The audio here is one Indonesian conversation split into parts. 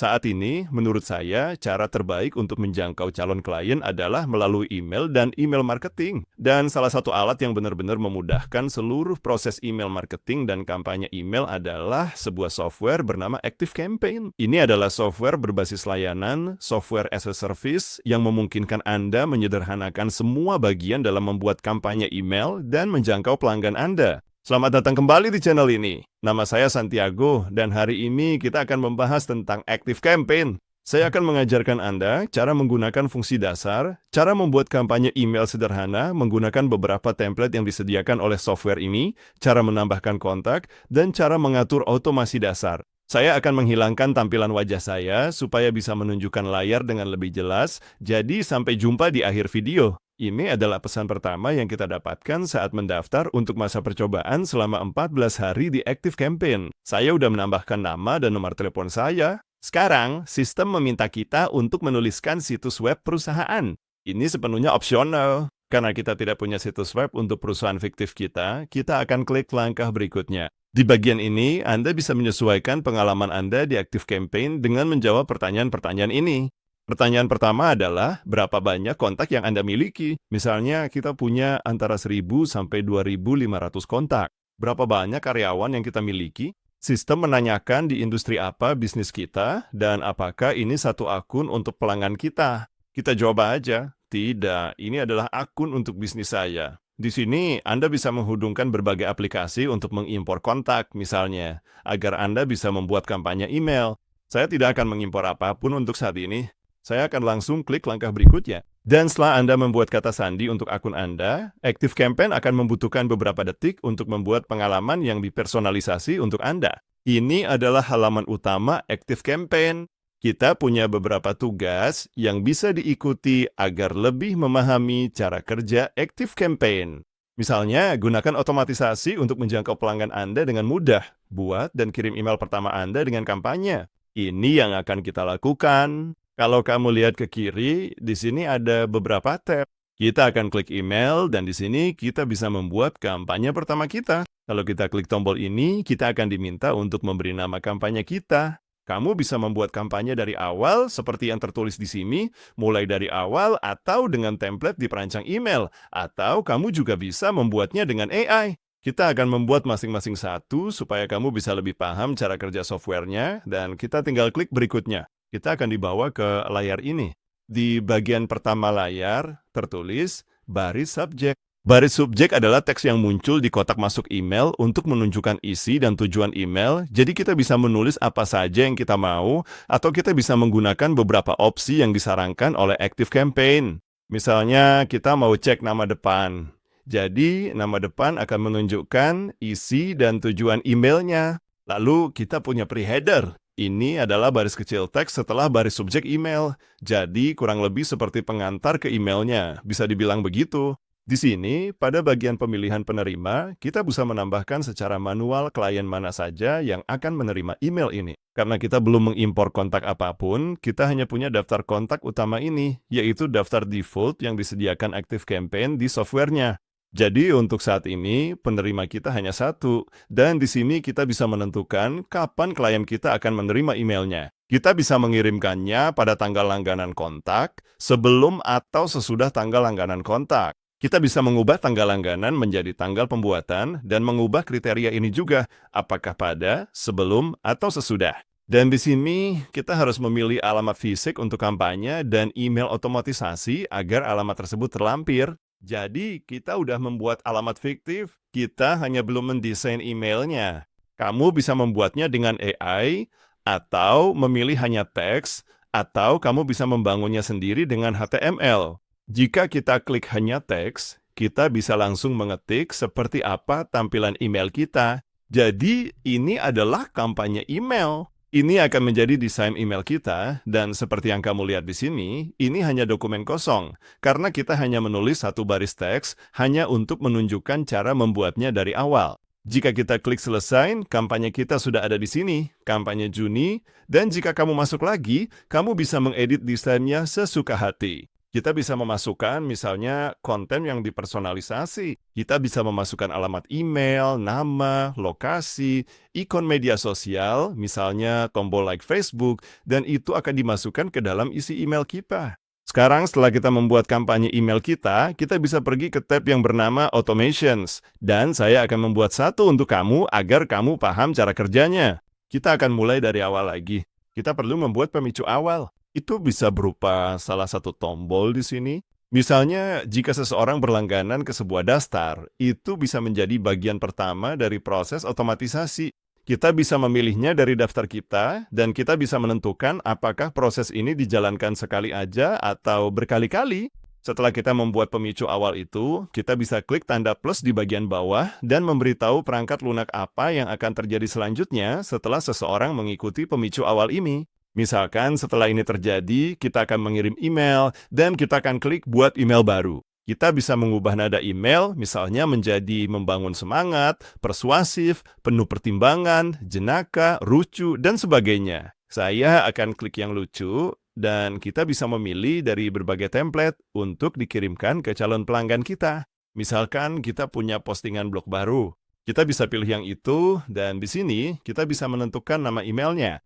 Saat ini, menurut saya, cara terbaik untuk menjangkau calon klien adalah melalui email dan email marketing. Dan salah satu alat yang benar-benar memudahkan seluruh proses email marketing dan kampanye email adalah sebuah software bernama ActiveCampaign. Ini adalah software berbasis layanan, software as a service, yang memungkinkan Anda menyederhanakan semua bagian dalam membuat kampanye email dan menjangkau pelanggan Anda. Selamat datang kembali di channel ini. Nama saya Santiago, dan hari ini kita akan membahas tentang ActiveCampaign. Saya akan mengajarkan Anda cara menggunakan fungsi dasar, cara membuat kampanye email sederhana menggunakan beberapa template yang disediakan oleh software ini, cara menambahkan kontak, dan cara mengatur otomasi dasar. Saya akan menghilangkan tampilan wajah saya supaya bisa menunjukkan layar dengan lebih jelas, jadi sampai jumpa di akhir video. Ini adalah pesan pertama yang kita dapatkan saat mendaftar untuk masa percobaan selama 14 hari di ActiveCampaign. Saya udah menambahkan nama dan nomor telepon saya. Sekarang, sistem meminta kita untuk menuliskan situs web perusahaan. Ini sepenuhnya opsional. Karena kita tidak punya situs web untuk perusahaan fiktif kita akan klik langkah berikutnya. Di bagian ini, Anda bisa menyesuaikan pengalaman Anda di ActiveCampaign dengan menjawab pertanyaan-pertanyaan ini. Pertanyaan pertama adalah, berapa banyak kontak yang Anda miliki? Misalnya, kita punya antara 1.000 sampai 2.500 kontak. Berapa banyak karyawan yang kita miliki? Sistem menanyakan di industri apa bisnis kita, dan apakah ini satu akun untuk pelanggan kita. Kita jawab aja, tidak, ini adalah akun untuk bisnis saya. Di sini, Anda bisa menghubungkan berbagai aplikasi untuk mengimpor kontak, misalnya, agar Anda bisa membuat kampanye email. Saya tidak akan mengimpor apapun untuk saat ini. Saya akan langsung klik langkah berikutnya. Dan setelah Anda membuat kata sandi untuk akun Anda, ActiveCampaign akan membutuhkan beberapa detik untuk membuat pengalaman yang dipersonalisasi untuk Anda. Ini adalah halaman utama ActiveCampaign. Kita punya beberapa tugas yang bisa diikuti agar lebih memahami cara kerja ActiveCampaign. Misalnya, gunakan otomatisasi untuk menjangkau pelanggan Anda dengan mudah. Buat dan kirim email pertama Anda dengan kampanye. Ini yang akan kita lakukan. Kalau kamu lihat ke kiri, di sini ada beberapa tab. Kita akan klik email, dan di sini kita bisa membuat kampanye pertama kita. Kalau kita klik tombol ini, kita akan diminta untuk memberi nama kampanye kita. Kamu bisa membuat kampanye dari awal, seperti yang tertulis di sini, mulai dari awal atau dengan template di perancang email, atau kamu juga bisa membuatnya dengan AI. Kita akan membuat masing-masing satu supaya kamu bisa lebih paham cara kerja softwarenya, dan kita tinggal klik berikutnya. Kita akan dibawa ke layar ini. Di bagian pertama layar, tertulis baris subjek. Baris subjek adalah teks yang muncul di kotak masuk email untuk menunjukkan isi dan tujuan email, jadi kita bisa menulis apa saja yang kita mau, atau kita bisa menggunakan beberapa opsi yang disarankan oleh ActiveCampaign. Misalnya, kita mau cek nama depan. Jadi, nama depan akan menunjukkan isi dan tujuan emailnya. Lalu, kita punya pre-header. Ini adalah baris kecil teks setelah baris subjek email. Jadi, kurang lebih seperti pengantar ke emailnya. Bisa dibilang begitu. Di sini, pada bagian pemilihan penerima, kita bisa menambahkan secara manual klien mana saja yang akan menerima email ini. Karena kita belum mengimpor kontak apapun, kita hanya punya daftar kontak utama ini, yaitu daftar default yang disediakan ActiveCampaign di softwarenya. Jadi untuk saat ini, penerima kita hanya satu, dan di sini kita bisa menentukan kapan klien kita akan menerima emailnya. Kita bisa mengirimkannya pada tanggal langganan kontak, sebelum atau sesudah tanggal langganan kontak. Kita bisa mengubah tanggal langganan menjadi tanggal pembuatan, dan mengubah kriteria ini juga, apakah pada, sebelum, atau sesudah. Dan di sini, kita harus memilih alamat fisik untuk kampanye dan email otomatisasi agar alamat tersebut terlampir. Jadi, kita udah membuat alamat fiktif, kita hanya belum mendesain emailnya. Kamu bisa membuatnya dengan AI, atau memilih hanya teks, atau kamu bisa membangunnya sendiri dengan HTML. Jika kita klik hanya teks, kita bisa langsung mengetik seperti apa tampilan email kita. Jadi, ini adalah kampanye email. Ini akan menjadi desain email kita, dan seperti yang kamu lihat di sini, ini hanya dokumen kosong, karena kita hanya menulis satu baris teks hanya untuk menunjukkan cara membuatnya dari awal. Jika kita klik selesai, kampanye kita sudah ada di sini, kampanye Juni, dan jika kamu masuk lagi, kamu bisa mengedit desainnya sesuka hati. Kita bisa memasukkan misalnya konten yang dipersonalisasi. Kita bisa memasukkan alamat email, nama, lokasi, ikon media sosial, misalnya tombol like Facebook, dan itu akan dimasukkan ke dalam isi email kita. Sekarang setelah kita membuat kampanye email kita bisa pergi ke tab yang bernama Automations, dan saya akan membuat satu untuk kamu agar kamu paham cara kerjanya. Kita akan mulai dari awal lagi. Kita perlu membuat pemicu awal. Itu bisa berupa salah satu tombol di sini. Misalnya, jika seseorang berlangganan ke sebuah dastar, itu bisa menjadi bagian pertama dari proses otomatisasi. Kita bisa memilihnya dari daftar kita, dan kita bisa menentukan apakah proses ini dijalankan sekali aja atau berkali-kali. Setelah kita membuat pemicu awal itu, kita bisa klik tanda plus di bagian bawah dan memberitahu perangkat lunak apa yang akan terjadi selanjutnya setelah seseorang mengikuti pemicu awal ini. Misalkan setelah ini terjadi, kita akan mengirim email dan kita akan klik buat email baru. Kita bisa mengubah nada email, misalnya menjadi membangun semangat, persuasif, penuh pertimbangan, jenaka, lucu, dan sebagainya. Saya akan klik yang lucu, dan kita bisa memilih dari berbagai template untuk dikirimkan ke calon pelanggan kita. Misalkan kita punya postingan blog baru. Kita bisa pilih yang itu, dan di sini kita bisa menentukan nama emailnya.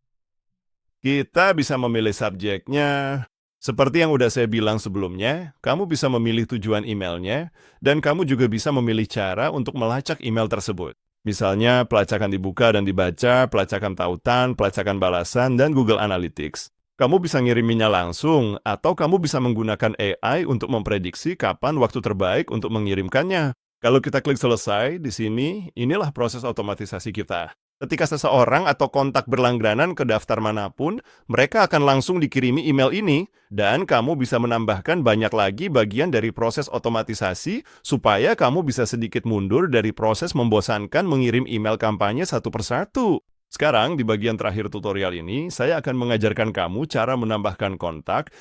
Kita bisa memilih subjeknya. Seperti yang udah saya bilang sebelumnya, kamu bisa memilih tujuan emailnya, dan kamu juga bisa memilih cara untuk melacak email tersebut. Misalnya, pelacakan dibuka dan dibaca, pelacakan tautan, pelacakan balasan, dan Google Analytics. Kamu bisa ngiriminnya langsung, atau kamu bisa menggunakan AI untuk memprediksi kapan waktu terbaik untuk mengirimkannya. Kalau kita klik selesai di sini, inilah proses otomatisasi kita. Ketika seseorang atau kontak berlangganan ke daftar manapun, mereka akan langsung dikirimi email ini, dan kamu bisa menambahkan banyak lagi bagian dari proses otomatisasi supaya kamu bisa sedikit mundur dari proses membosankan mengirim email kampanye satu persatu. Sekarang, di bagian terakhir tutorial ini, saya akan mengajarkan kamu cara menambahkan kontak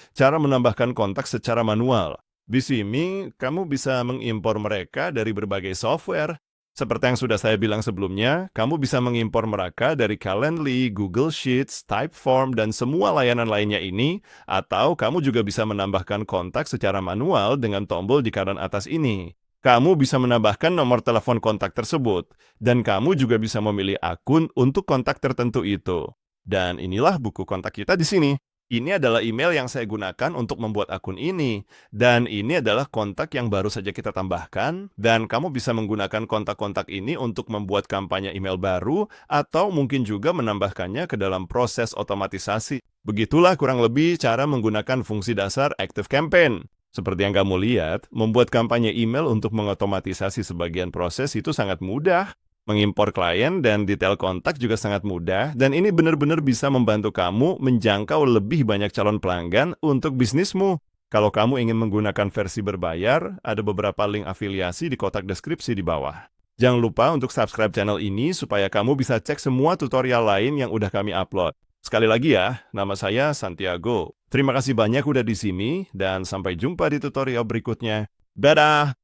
secara manual. Di sini, kamu bisa mengimpor mereka dari berbagai software. Seperti yang sudah saya bilang sebelumnya, kamu bisa mengimpor mereka dari Calendly, Google Sheets, Typeform, dan semua layanan lainnya ini, atau kamu juga bisa menambahkan kontak secara manual dengan tombol di kanan atas ini. Kamu bisa menambahkan nomor telepon kontak tersebut, dan kamu juga bisa memilih akun untuk kontak tertentu itu. Dan inilah buku kontak kita di sini. Ini adalah email yang saya gunakan untuk membuat akun ini. Dan ini adalah kontak yang baru saja kita tambahkan, dan kamu bisa menggunakan kontak-kontak ini untuk membuat kampanye email baru, atau mungkin juga menambahkannya ke dalam proses otomatisasi. Begitulah kurang lebih cara menggunakan fungsi dasar ActiveCampaign. Seperti yang kamu lihat, membuat kampanye email untuk mengotomatisasi sebagian proses itu sangat mudah. Mengimpor klien dan detail kontak juga sangat mudah, dan ini benar-benar bisa membantu kamu menjangkau lebih banyak calon pelanggan untuk bisnismu. Kalau kamu ingin menggunakan versi berbayar, ada beberapa link afiliasi di kotak deskripsi di bawah. Jangan lupa untuk subscribe channel ini supaya kamu bisa cek semua tutorial lain yang udah kami upload. Sekali lagi ya, nama saya Santiago. Terima kasih banyak udah di sini, dan sampai jumpa di tutorial berikutnya. Dadah!